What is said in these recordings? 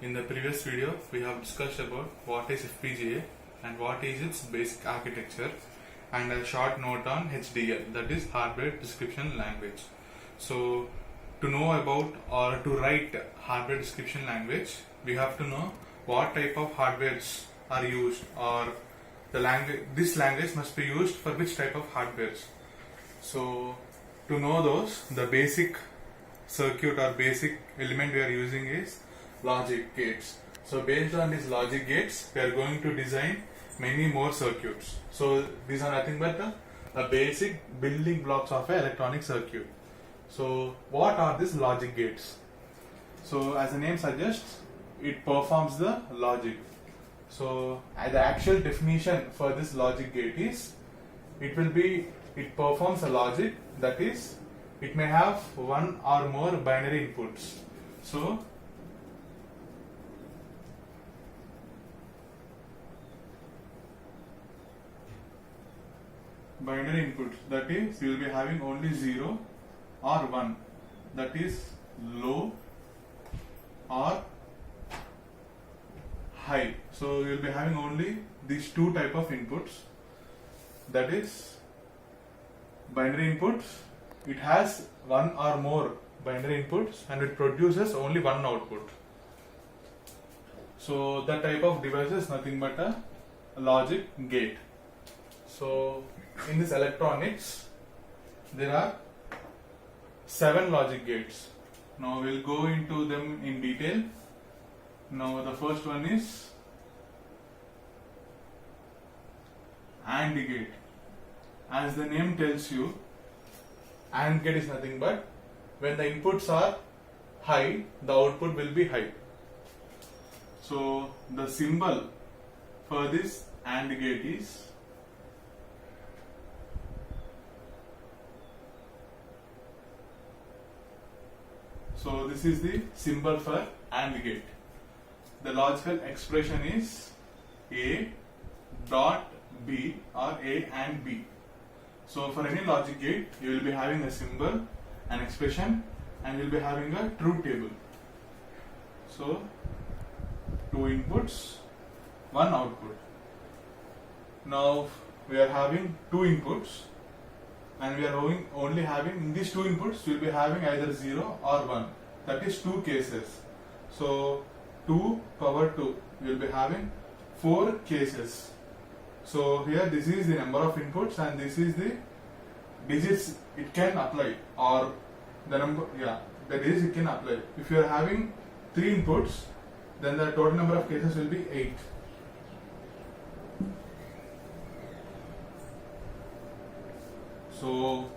In the previous video, we have discussed about what is FPGA and what is its basic architecture, and a short note on HDL, that is Hardware Description Language. So, to know about or to write hardware description language, we have to know what type of hardwares are used, or the language. This language must be used for which type of hardwares. So, to know those, the basic circuit or basic element we are using is logic gates. So based on these logic gates, we are going to design many more circuits. So these are nothing but the basic building blocks of an electronic circuit. So what are these logic gates? So as the name suggests, it performs the logic. So the actual definition for this logic gate is, it performs a logic, that is, it may have one or more binary inputs. So binary inputs, that is, you will be having only 0 or 1, that is low or high. So you will be having only these two type of inputs, that is binary inputs. It has one or more binary inputs and it produces only one output. So that type of device is nothing but a logic gate. So in this electronics, there are 7 logic gates. Now we'll go into them in detail. Now the first one is AND gate. As the name tells you, AND gate is nothing but when the inputs are high, the output will be high. So the symbol for this AND gate is this is the symbol for AND gate. The logical expression is A dot B, or A and B. So for any logic gate, you will be having a symbol, an expression, and you will be having a truth table. So 2 inputs, 1 output. Now we are having 2 inputs, and we are only having, in these 2 inputs, we will be having either 0 or 1. That is 2 cases. So 2 power 2, we will be having 4 cases. So here this is the number of inputs and this is the digits it can apply, or the number, the digits it can apply. If you are having 3 inputs, then the total number of cases will be 8. So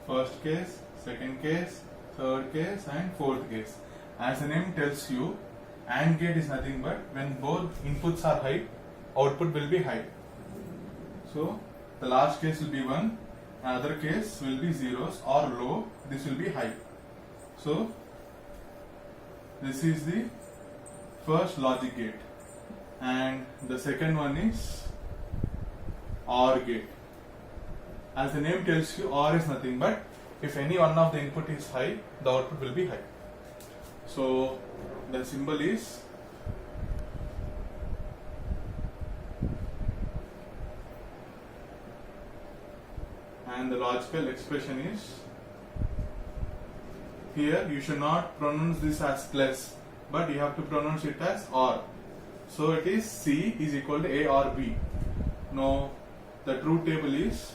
first case, second case, third case and fourth case. As the name tells you, AND gate is nothing but when both inputs are high, output will be high. So the last case will be 1, another case will be zeros or low, this will be high. So this is the first logic gate, and the second one is OR gate. As the name tells you, OR is nothing but if any one of the input is high, the output will be high. So the symbol is and the logical expression is, here you should not pronounce this as plus, but you have to pronounce it as OR. So it is C is equal to A or B. Now the truth table is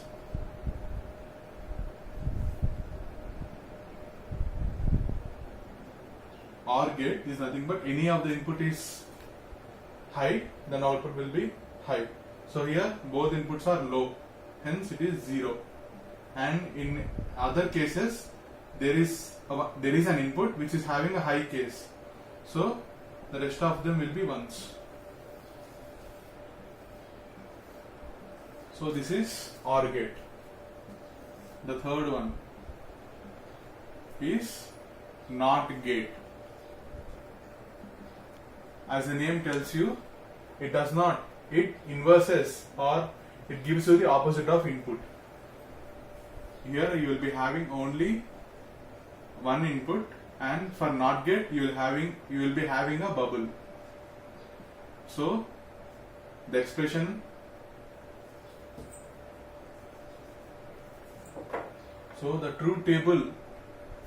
OR gate is nothing but any of the input is high, then output will be high. So here both inputs are low, hence it is 0. And in other cases, there is an input which is having a high case. So the rest of them will be ones. So this is OR gate. The third one is NOT gate. As the name tells you, it does not, it inverses or it gives you the opposite of input. Here you will be having only one input and for NOT gate you will be having a bubble. So the expression, so the truth table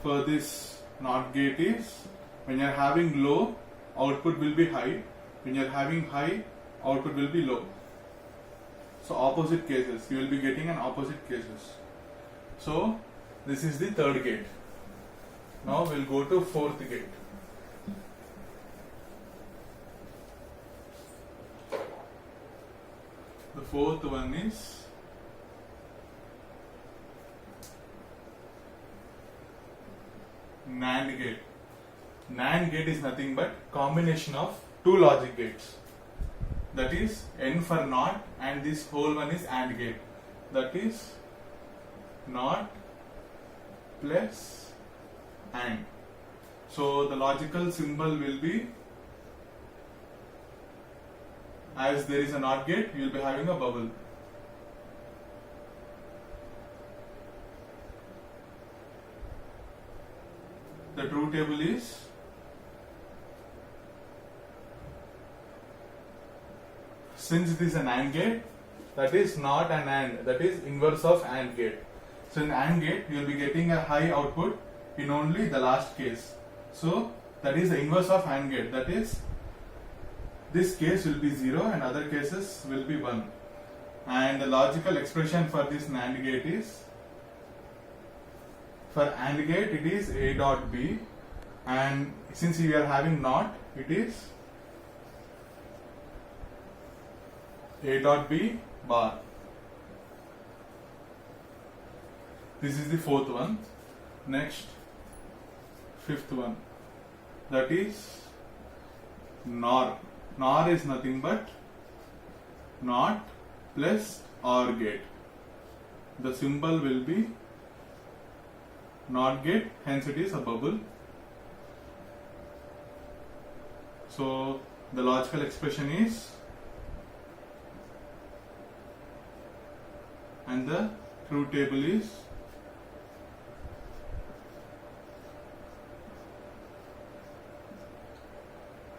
for this NOT gate is, when you are having low, output will be high. When you are having high, output will be low. So opposite cases, you will be getting an opposite cases. So this is the third gate. Now we'll go to fourth gate. The fourth one is NAND gate. NAND gate is nothing but combination of two logic gates. That is N for NOT, and this whole one is AND gate. That is NOT plus AND. So the logical symbol will be, as there is a NOT gate, you will be having a bubble. The truth table is since this is an AND gate, that is not an AND, that is inverse of AND gate. So in AND gate, you will be getting a high output in only the last case. So that is the inverse of AND gate, that is this case will be 0 and other cases will be 1. And the logical expression for this NAND gate is, for AND gate it is A dot B, and since we are having NOT, it is A dot B bar. This is the fourth one. Next, fifth one, that is NOR. NOR is nothing but NOT plus OR gate. The symbol will be NOT gate, hence it is a bubble. So the logical expression is, and the truth table is,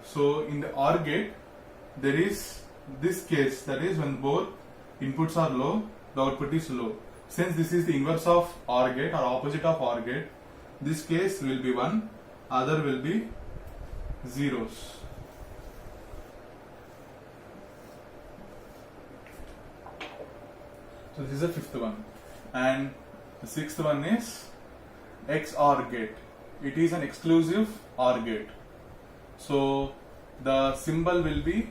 so in the OR gate there is this case, that is when both inputs are low, the output is low. Since this is the inverse of OR gate or opposite of OR gate, this case will be 1, other will be zeros. So this is the fifth one. And the sixth one is XOR gate. It is an exclusive OR gate. So the symbol will be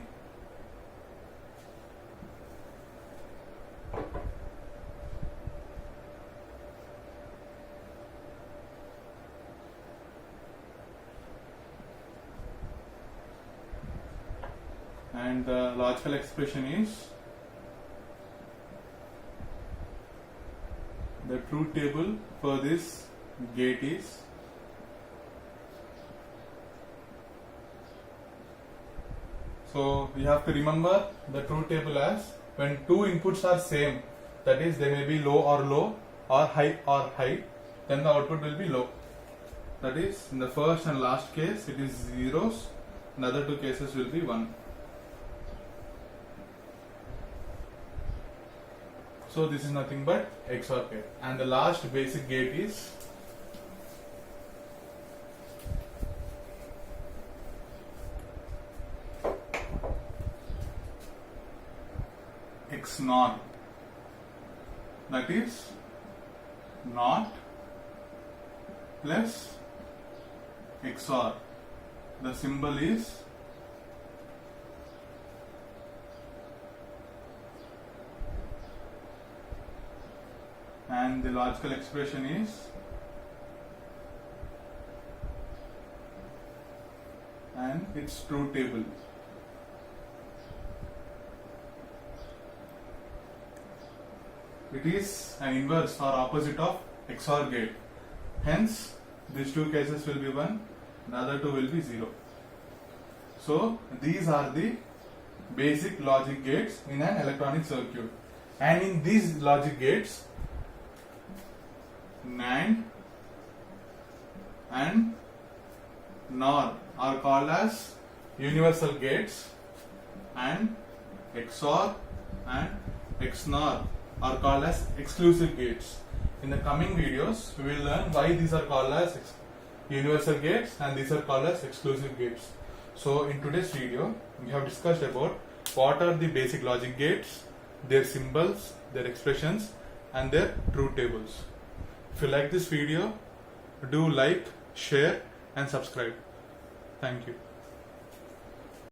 and the logical expression is, the truth table for this gate is so we have to remember the truth table as, when two inputs are same, that is they may be low or high, then the output will be low. That is in the first and last case it is zeros, in other two cases will be 1. So this is nothing but XOR gate. And the last basic gate is XNOR. That is NOT plus XOR. The symbol is and the logical expression is and its truth table. It is an inverse or opposite of XOR gate. Hence, these two cases will be 1, the other two will be 0. So, these are the basic logic gates in an electronic circuit. And in these logic gates, NAND and NOR are called as universal gates, and XOR and XNOR are called as exclusive gates. In the coming videos, we will learn why these are called as universal gates and these are called as exclusive gates. So in today's video, we have discussed about what are the basic logic gates, their symbols, their expressions and their truth tables. If you like this video, do like, share and subscribe. Thank you.